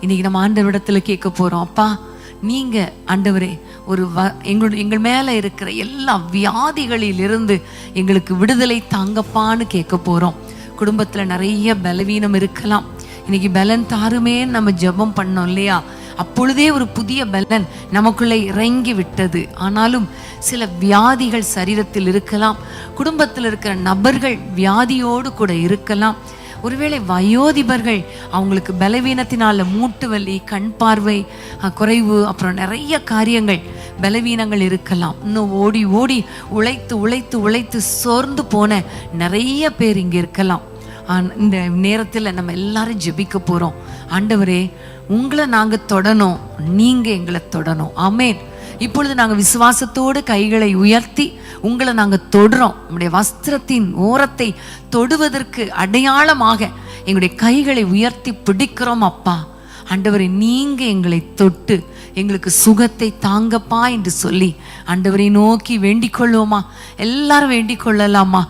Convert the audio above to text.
இன்னைக்கு நம்ம ஆண்டவரிடத்துல கேட்க போறோம். அப்பா, நீங்க ஆண்டவரே எங்கள் மேல இருக்கிற எல்லா வியாதிகளில் இருந்து எங்களுக்கு விடுதலை தாங்கப்பான்னு கேட்க போறோம். குடும்பத்துல நிறைய பலவீனம் இருக்கலாம். இன்னைக்கு பலன் தாருமே நம்ம ஜெபம் பண்ணோம் இல்லையா? அப்பொழுதே ஒரு புதிய பலன் நமக்குள்ளே இறங்கி விட்டது. ஆனாலும் சில வியாதிகள் சரீரத்தில் இருக்கலாம். குடும்பத்தில் இருக்கிற நபர்கள் வியாதியோடு கூட இருக்கலாம். ஒருவேளை வயோதிபர்கள், அவங்களுக்கு பலவீனத்தினால மூட்டு வலி, கண் பார்வை குறைவு, அப்புறம் நிறைய காரியங்கள் பலவீனங்கள் இருக்கலாம். இன்னும் ஓடி ஓடி உழைத்து உழைத்து உழைத்து சோர்ந்து போன நிறைய பேர் இங்கே இருக்கலாம். இந்த நேரத்தில் நம்ம எல்லாரும் ஜெபிக்க போறோம். ஆண்டவரே, உங்களை நாங்க தொடணும், நீங்க எங்களை தொடணும். ஆமேன். இப்பொழுது நாங்க விசுவாசத்தோடு கைகளை உயர்த்தி உங்களை நாங்க தொடுறோம். நம்முடைய வஸ்திரத்தின் ஓரத்தை தொடுவதற்கு அடையாளமாக எங்களுடைய கைகளை உயர்த்தி பிடிக்கிறோம். அப்பா ஆண்டவரே, நீங்க எங்களை தொட்டு எங்களுக்கு சுகத்தை தாங்கப்பா என்று சொல்லி ஆண்டவரை நோக்கி வேண்டிக் கொள்வோமா? எல்லாரும் வேண்டிக் கொள்ளலாமா?